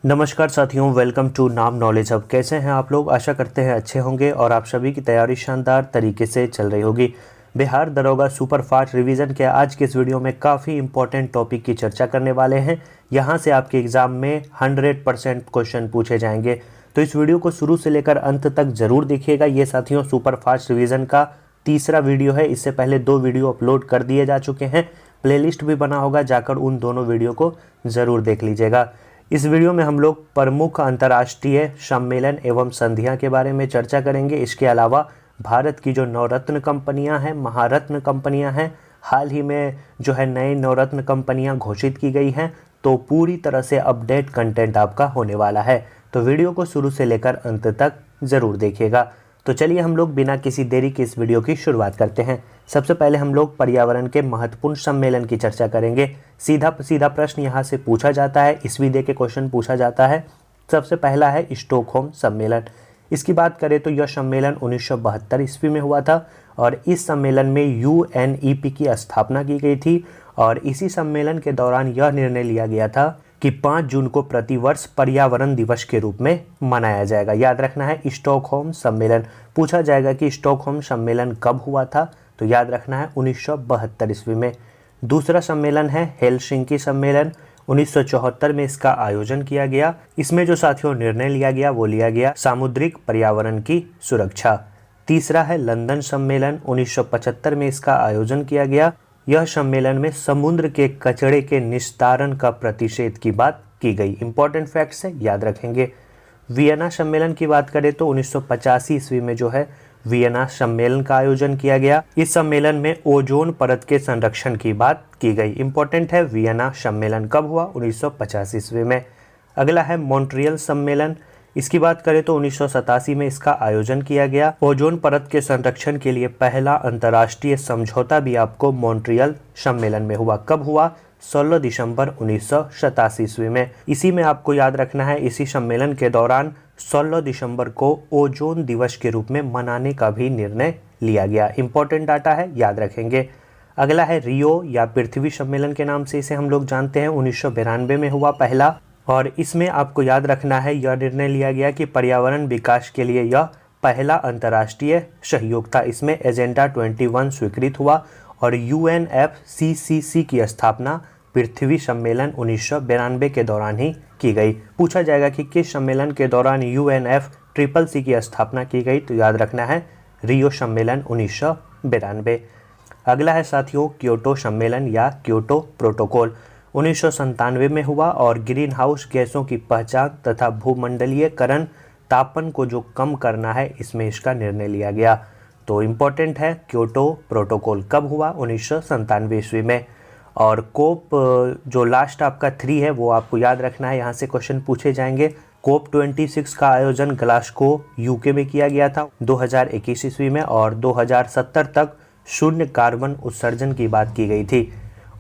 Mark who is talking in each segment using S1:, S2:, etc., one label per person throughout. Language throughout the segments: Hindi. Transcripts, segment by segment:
S1: नमस्कार साथियों, वेलकम टू नाम नॉलेज हब। कैसे हैं आप लोग? आशा करते हैं अच्छे होंगे और आप सभी की तैयारी शानदार तरीके से चल रही होगी। बिहार दरोगा सुपर फास्ट रिवीजन के आज के इस वीडियो में काफ़ी इंपॉर्टेंट टॉपिक की चर्चा करने वाले हैं। यहां से आपके एग्ज़ाम में 100% क्वेश्चन पूछे जाएंगे, तो इस वीडियो को शुरू से लेकर अंत तक ज़रूर देखिएगा। ये साथियों सुपर फास्ट रिवीजन का तीसरा वीडियो है। इससे पहले 2 वीडियो अपलोड कर दिए जा चुके हैं, प्लेलिस्ट भी बना होगा, जाकर उन दोनों वीडियो को ज़रूर देख लीजिएगा। इस वीडियो में हम लोग प्रमुख अंतर्राष्ट्रीय सम्मेलन एवं संधियां के बारे में चर्चा करेंगे। इसके अलावा भारत की जो नवरत्न कंपनियां हैं, महारत्न कंपनियां हैं, हाल ही में जो है नए नवरत्न कंपनियां घोषित की गई हैं, तो पूरी तरह से अपडेट कंटेंट आपका होने वाला है। तो वीडियो को शुरू से लेकर अंत तक ज़रूर देखिएगा। तो चलिए हम लोग बिना किसी देरी के इस वीडियो की शुरुआत करते हैं। सबसे पहले हम लोग पर्यावरण के महत्वपूर्ण सम्मेलन की चर्चा करेंगे। सीधा प्रश्न यहाँ से पूछा जाता है, ईस्वी दे के क्वेश्चन पूछा जाता है। सबसे पहला है स्टॉकहोम सम्मेलन। इसकी बात करें तो यह सम्मेलन 1972 ईस्वी में हुआ था और इस सम्मेलन में UNEP की स्थापना की गई थी। और इसी सम्मेलन के दौरान यह निर्णय लिया गया था कि 5 जून को प्रतिवर्ष पर्यावरण दिवस के रूप में मनाया जाएगा। याद रखना है स्टॉकहोम सम्मेलन। पूछा जाएगा कि स्टॉकहोम सम्मेलन कब हुआ था, तो याद रखना है 1972 ईस्वी में। दूसरा सम्मेलन है हेलसिंकी सम्मेलन। 1974 में इसका आयोजन किया गया। इसमें जो साथियों निर्णय लिया गया वो लिया गया सामुद्रिक पर्यावरण की सुरक्षा। तीसरा है लंदन सम्मेलन। 1975 में इसका आयोजन किया गया। यह सम्मेलन में समुद्र के कचरे के निस्तारण का प्रतिषेध की बात की गई। इंपॉर्टेंट फैक्ट्स है, याद रखेंगे। वियना सम्मेलन की बात करें तो 1985 ईस्वी में जो है वियना सम्मेलन का आयोजन किया गया। इस सम्मेलन में ओजोन परत के संरक्षण की बात की गई। इंपॉर्टेंट है, वियना सम्मेलन कब हुआ? 1985 ईस्वी में। अगला है मॉन्ट्रियल सम्मेलन। इसकी बात करें तो 1987 में इसका आयोजन किया गया। ओजोन परत के संरक्षण के लिए पहला अंतर्राष्ट्रीय समझौता भी आपको मॉन्ट्रियल सम्मेलन में हुआ। कब हुआ? 16 दिसंबर 1987 ईस्वी में। इसी में आपको याद रखना है, इसी सम्मेलन के दौरान 16 दिसंबर को ओजोन दिवस के रूप में मनाने का भी निर्णय लिया गया। इंपॉर्टेंट डाटा है, याद रखेंगे। अगला है रियो या पृथ्वी सम्मेलन के नाम से इसे हम लोग जानते हैं। 1992 में हुआ पहला, और इसमें आपको याद रखना है यह निर्णय लिया गया कि पर्यावरण विकास के लिए यह पहला अंतर्राष्ट्रीय सहयोग था। इसमें एजेंडा 21 स्वीकृत हुआ और UNFCCC की स्थापना पृथ्वी सम्मेलन 1992 के दौरान ही की गई। पूछा जाएगा कि किस सम्मेलन के दौरान UNFCCC की स्थापना की गई, तो याद रखना है रियो सम्मेलन 1992। अगला है साथियों क्योटो सम्मेलन या क्योटो प्रोटोकॉल। 1997 में हुआ और ग्रीन हाउस गैसों की पहचान तथा भूमंडलीयकरण तापन को जो कम करना है, इसमें इसका निर्णय लिया गया। तो इम्पोर्टेंट है, क्योटो प्रोटोकॉल कब हुआ? 1997 ईस्वी में। और कोप जो लास्ट आपका 3 है वो आपको याद रखना है, यहाँ से क्वेश्चन पूछे जाएंगे। कोप 26 का आयोजन ग्लासगो UK में किया गया था 2021 ईस्वी में, और 2070 तक शून्य कार्बन उत्सर्जन की बात की गई थी।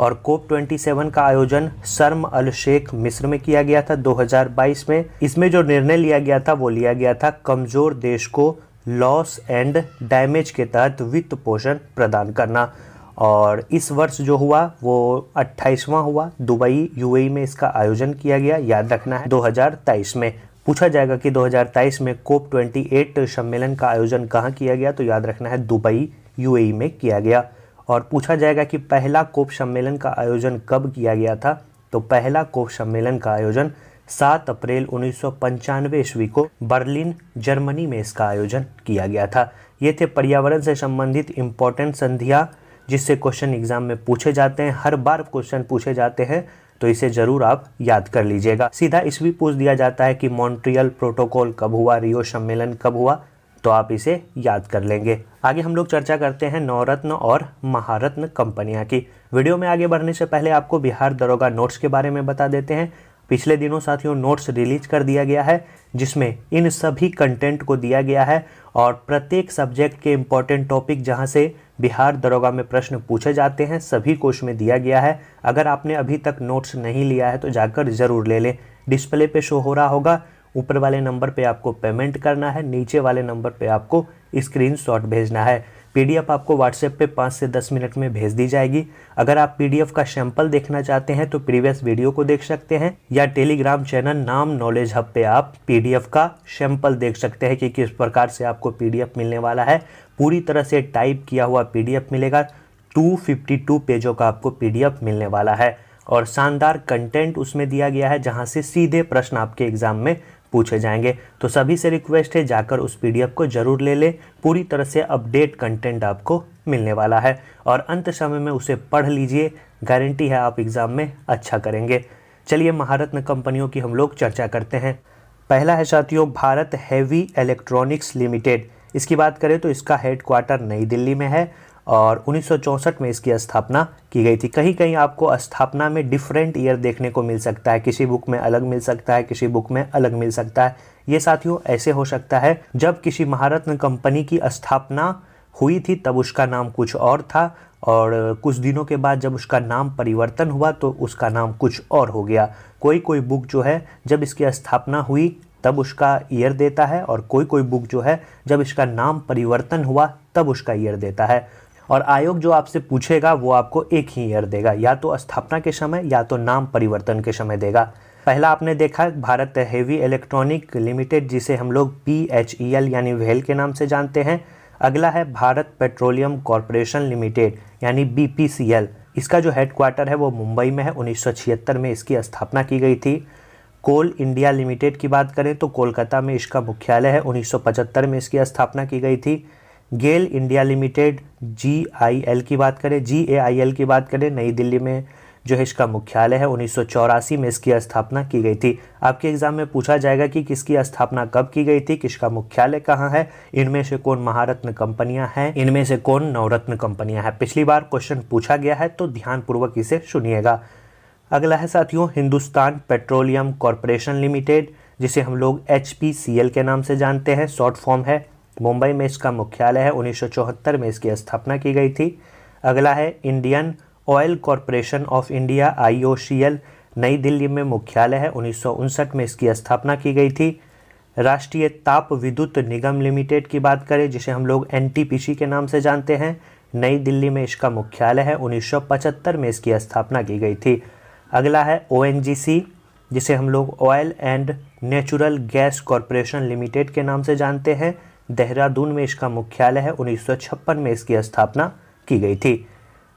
S1: और कोप 27 का आयोजन शर्म अल शेख मिस्र में किया गया था 2022 में। इसमें जो निर्णय लिया गया था वो लिया गया था कमजोर देश को लॉस एंड डैमेज के तहत वित्त पोषण प्रदान करना। और इस वर्ष जो हुआ वो 28वां हुआ, दुबई UAE में इसका आयोजन किया गया। याद रखना है 2023 में। पूछा जाएगा कि 2023 में कोप 28 सम्मेलन का आयोजन कहाँ किया गया, तो याद रखना है दुबई UAE में किया गया। और पूछा जाएगा कि पहला कोप सम्मेलन का आयोजन कब किया गया था, तो पहला कोप सम्मेलन का आयोजन 7 अप्रैल 1995 ईस्वी को बर्लिन जर्मनी में इसका आयोजन किया गया था। ये थे पर्यावरण से संबंधित इम्पोर्टेंट संधियाँ जिससे क्वेश्चन एग्जाम में पूछे जाते हैं। हर बार क्वेश्चन पूछे जाते हैं, तो इसे जरूर आप याद कर लीजिएगा। सीधा ईस्वी पूछ दिया जाता है कि मॉन्ट्रियल प्रोटोकॉल कब हुआ, रियो सम्मेलन कब हुआ, तो आप इसे याद कर लेंगे। आगे हम लोग चर्चा करते हैं नवरत्न और महारत्न कंपनियां की। वीडियो में आगे बढ़ने से पहले आपको बिहार दरोगा नोट्स के बारे में बता देते हैं। पिछले दिनों साथियों नोट्स रिलीज कर दिया गया है, जिसमें इन सभी कंटेंट को दिया गया है और प्रत्येक सब्जेक्ट के इम्पोर्टेंट टॉपिक जहां से बिहार दरोगा में प्रश्न पूछे जाते हैं सभी को उसमें दिया गया है। अगर आपने अभी तक नोट्स नहीं लिया है तो जाकर ज़रूर ले लें। डिस्प्ले पे शो हो रहा होगा, ऊपर वाले नंबर पे आपको पेमेंट करना है, नीचे वाले नंबर पे आपको स्क्रीनशॉट भेजना है। PDF आपको व्हाट्सएप पे 5 से 10 मिनट में भेज दी जाएगी। अगर आप PDF का सैंपल देखना चाहते हैं तो प्रीवियस वीडियो को देख सकते हैं, या टेलीग्राम चैनल नाम नॉलेज हब पे आप PDF का सैंपल देख सकते हैं कि किस प्रकार से आपको PDF मिलने वाला है। पूरी तरह से टाइप किया हुआ PDF मिलेगा। 252 पेजों का आपको PDF मिलने वाला है और शानदार कंटेंट उसमें दिया गया है, जहां से सीधे प्रश्न आपके एग्जाम में पूछे जाएंगे। तो सभी से रिक्वेस्ट है, जाकर उस PDF को जरूर ले लें। पूरी तरह से अपडेट कंटेंट आपको मिलने वाला है और अंत समय में उसे पढ़ लीजिए, गारंटी है आप एग्जाम में अच्छा करेंगे। चलिए महारत्न कंपनियों की हम लोग चर्चा करते हैं। पहला है साथियों भारत हेवी इलेक्ट्रॉनिक्स लिमिटेड। इसकी बात करें तो इसका हेडक्वार्टर नई दिल्ली में है और 1964 में इसकी स्थापना की गई थी। कहीं कहीं आपको स्थापना में डिफरेंट ईयर देखने को मिल सकता है, किसी बुक में अलग मिल सकता है, किसी बुक में अलग मिल सकता है। ये साथियों ऐसे हो सकता है, जब किसी महारत्न कंपनी की स्थापना हुई थी तब उसका नाम कुछ और था और कुछ दिनों के बाद जब उसका नाम परिवर्तन हुआ तो उसका नाम कुछ और हो गया। कोई कोई बुक जो है जब इसकी स्थापना हुई तब उसका ईयर देता है और कोई कोई बुक जो है जब इसका नाम परिवर्तन हुआ तब उसका ईयर देता है। और आयोग जो आपसे पूछेगा वो आपको एक ही ईयर देगा, या तो स्थापना के समय या तो नाम परिवर्तन के समय देगा। पहला आपने देखा भारत हेवी इलेक्ट्रॉनिक लिमिटेड, जिसे हम लोग PHEL यानी वेल के नाम से जानते हैं। अगला है भारत पेट्रोलियम कॉरपोरेशन लिमिटेड यानी BPCL। इसका जो हेडक्वार्टर है वो मुंबई में है। 1976 में इसकी स्थापना की गई थी। कोल इंडिया लिमिटेड की बात करें तो कोलकाता में इसका मुख्यालय है। 1975 में इसकी स्थापना की गई थी। गेल इंडिया लिमिटेड GAIL की बात करें नई दिल्ली में जो है इसका मुख्यालय है। 1984 में इसकी स्थापना की गई थी। आपके एग्जाम में पूछा जाएगा कि किसकी स्थापना कब की गई थी, किसका मुख्यालय कहाँ है, इनमें से कौन महारत्न कंपनियां हैं, इनमें से कौन नवरत्न कंपनियां हैं। पिछली बार क्वेश्चन पूछा गया है तो ध्यानपूर्वक इसे सुनिएगा। अगला है साथियों हिंदुस्तान पेट्रोलियम कॉरपोरेशन लिमिटेड, जिसे हम लोग HPCL के नाम से जानते हैं, शॉर्ट फॉर्म है। मुंबई में इसका मुख्यालय है। 1974 में इसकी स्थापना की गई थी। अगला है Indian oil corporation of India IOCL, नई दिल्ली में मुख्यालय है। 1959 में इसकी स्थापना की गई थी। राष्ट्रीय ताप विद्युत निगम लिमिटेड की बात करें, जिसे हम लोग NTPC के नाम से जानते हैं, नई दिल्ली में इसका मुख्यालय है। 1975 में इसकी स्थापना की गई थी। अगला है ONGC, जिसे हम लोग oil and natural gas corporation limited के नाम से जानते हैं, देहरादून में इसका मुख्यालय है। 1956 में इसकी स्थापना की गई थी।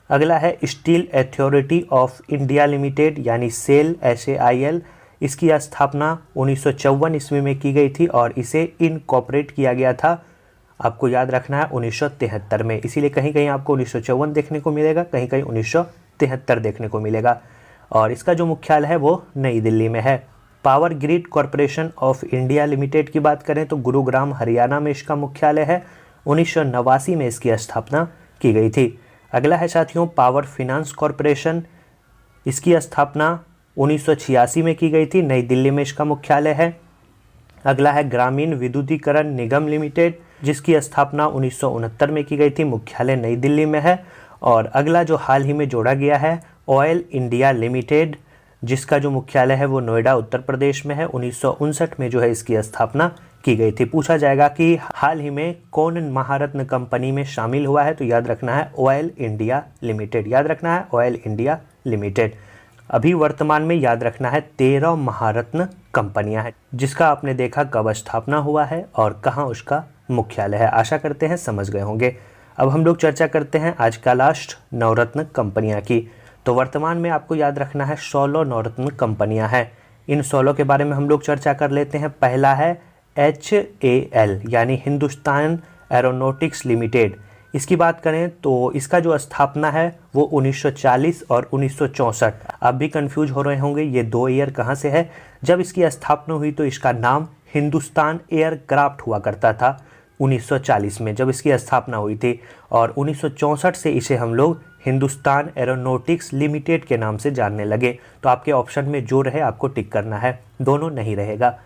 S1: अगला है steel authority of India limited यानी SAIL। इसकी स्थापना 1954 ईस्वी में की गई थी और इसे इनकॉर्पोरेट किया गया था, आपको याद रखना है, 1973 में। इसीलिए कहीं कहीं आपको 1954 देखने को मिलेगा, कहीं कहीं 1973 देखने को मिलेगा। और इसका जो मुख्यालय है वो नई दिल्ली में है। Power grid corporation of India limited की बात करें तो गुरुग्राम हरियाणा में इसका मुख्यालय है। 1989 में इसकी स्थापना की गई थी। अगला है साथियों पावर फिनांस कॉरपोरेशन। इसकी स्थापना 1986 में की गई थी, नई दिल्ली में इसका मुख्यालय है। अगला है ग्रामीण विद्युतीकरण निगम लिमिटेड, जिसकी स्थापना 1969 में की गई थी, मुख्यालय नई दिल्ली में है। और अगला जो हाल ही में जोड़ा गया है ऑयल इंडिया लिमिटेड, जिसका जो मुख्यालय है वो नोएडा उत्तर प्रदेश में है। 1959 में जो है इसकी स्थापना की गई थी। पूछा जाएगा कि हाल ही में कौन महारत्न कंपनी में शामिल हुआ है, तो याद रखना है ऑयल इंडिया लिमिटेड, याद रखना है ऑयल इंडिया लिमिटेड। अभी वर्तमान में याद रखना है 13 महारत्न कंपनियां हैं, जिसका आपने देखा कब स्थापना हुआ है और कहां उसका मुख्यालय है। आशा करते हैं समझ गए होंगे। अब हम लोग चर्चा करते हैं आज का लास्ट नवरत्न कंपनियां की। तो वर्तमान में आपको याद रखना है 16 नवरत्न कंपनियां हैं। इन 16 के बारे में हम लोग चर्चा कर लेते हैं। पहला है HAL यानी हिंदुस्तान एरोनॉटिक्स लिमिटेड। इसकी बात करें तो इसका जो स्थापना है वो 1940 और 1964। आप भी कंफ्यूज हो रहे होंगे ये दो ईयर कहाँ से है। जब इसकी स्थापना हुई तो इसका नाम हिंदुस्तान एयरक्राफ्ट हुआ करता था 1940 में, जब इसकी स्थापना हुई थी। और 1964 से इसे हम लोग हिंदुस्तान एरोनॉटिक्स लिमिटेड के नाम से जानने लगे। तो आपके ऑप्शन में जो रहे आपको टिक करना है, दोनों नहीं रहेगा।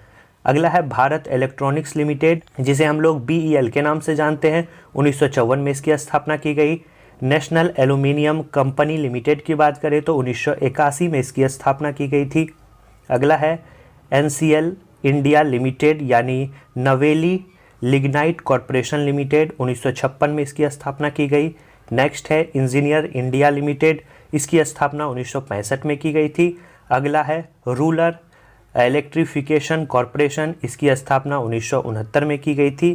S1: अगला है भारत इलेक्ट्रॉनिक्स लिमिटेड, जिसे हम लोग BEL के नाम से जानते हैं। 1954 में इसकी स्थापना की गई। नेशनल एल्यूमिनियम कंपनी लिमिटेड की बात करें तो 1981 में इसकी स्थापना की गई थी। अगला है NCL इंडिया लिमिटेड यानी नवेली लिग्नाइट कॉरपोरेशन लिमिटेड, 1956 में इसकी स्थापना की गई। नेक्स्ट है इंजीनियर इंडिया लिमिटेड, इसकी स्थापना 1965 में की गई थी। अगला है रूरल इलेक्ट्रिफिकेशन कॉरपोरेशन, इसकी स्थापना 1969 में की गई थी।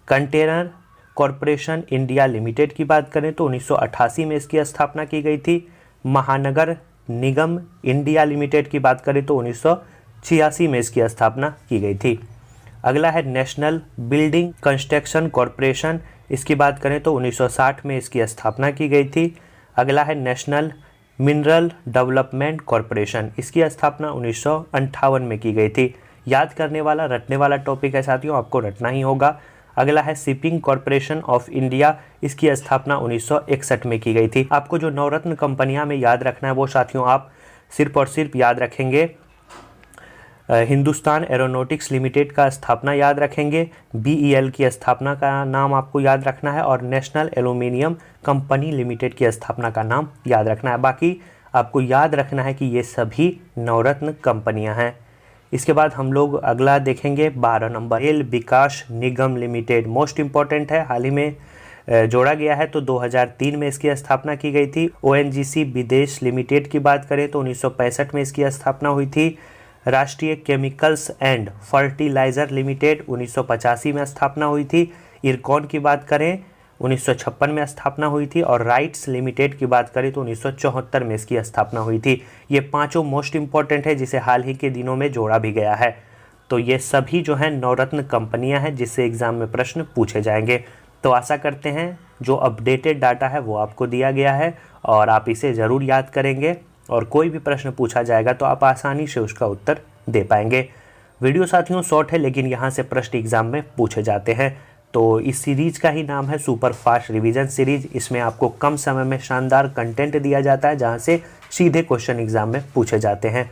S1: कंटेनर कॉरपोरेशन इंडिया लिमिटेड की बात करें तो 1988 में इसकी स्थापना की गई थी। महानगर निगम इंडिया लिमिटेड की बात करें तो 1986 में इसकी स्थापना की गई थी। अगला है नेशनल बिल्डिंग कंस्ट्रक्शन कॉरपोरेशन, इसकी बात करें तो 1960 में इसकी स्थापना की गई थी। अगला है नेशनल मिनरल डेवलपमेंट कॉरपोरेशन, इसकी स्थापना 1958 में की गई थी। याद करने वाला रटने वाला टॉपिक है साथियों, आपको रटना ही होगा। अगला है शिपिंग कॉरपोरेशन ऑफ इंडिया, इसकी स्थापना 1961 में की गई थी। आपको जो नवरत्न कंपनियां में याद रखना है वो साथियों आप सिर्फ और सिर्फ याद रखेंगे हिंदुस्तान एरोनॉटिक्स लिमिटेड का स्थापना याद रखेंगे, BEL की स्थापना का नाम आपको याद रखना है और नेशनल एल्यूमिनियम कंपनी लिमिटेड की स्थापना का नाम याद रखना है। बाकी आपको याद रखना है कि ये सभी नवरत्न कंपनियां हैं। इसके बाद हम लोग अगला देखेंगे 12 नंबर रेल विकास निगम लिमिटेड, मोस्ट इंपॉर्टेंट है, हाल ही में जोड़ा गया है तो 2003 में इसकी स्थापना की गई थी। ONGC विदेश लिमिटेड की बात करें तो 1965 में इसकी स्थापना हुई थी। राष्ट्रीय केमिकल्स एंड फर्टिलाइजर लिमिटेड 1985 में स्थापना हुई थी। इरकॉन की बात करें 1956 में स्थापना हुई थी और राइट्स लिमिटेड की बात करें तो 1974 में इसकी स्थापना हुई थी। ये पांचों मोस्ट इंपॉर्टेंट है जिसे हाल ही के दिनों में जोड़ा भी गया है। तो ये सभी जो हैं नवरत्न कंपनियां हैं जिससे एग्जाम में प्रश्न पूछे जाएंगे। तो आशा करते हैं जो अपडेटेड डाटा है वो आपको दिया गया है और आप इसे ज़रूर याद करेंगे और कोई भी प्रश्न पूछा जाएगा तो आप आसानी से उसका उत्तर दे पाएंगे। वीडियो साथियों शॉर्ट है लेकिन यहाँ से प्रश्न एग्जाम में पूछे जाते हैं। तो इस सीरीज का ही नाम है सुपर फास्ट रिवीजन सीरीज। इसमें आपको कम समय में शानदार कंटेंट दिया जाता है जहाँ से सीधे क्वेश्चन एग्जाम में पूछे जाते हैं।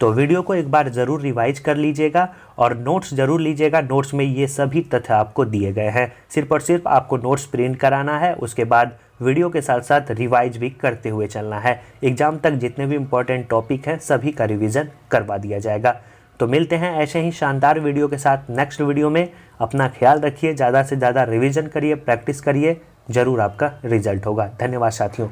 S1: तो वीडियो को एक बार ज़रूर रिवाइज कर लीजिएगा और नोट्स ज़रूर लीजिएगा। नोट्स में ये सभी तथ्य आपको दिए गए हैं, सिर्फ और सिर्फ आपको नोट्स प्रिंट कराना है, उसके बाद वीडियो के साथ साथ रिवाइज भी करते हुए चलना है। एग्जाम तक जितने भी इंपॉर्टेंट टॉपिक हैं सभी का रिवीजन करवा दिया जाएगा। तो मिलते हैं ऐसे ही शानदार वीडियो के साथ नेक्स्ट वीडियो में। अपना ख्याल रखिए, ज़्यादा से ज़्यादा रिवीजन करिए, प्रैक्टिस करिए, ज़रूर आपका रिजल्ट होगा। धन्यवाद साथियों।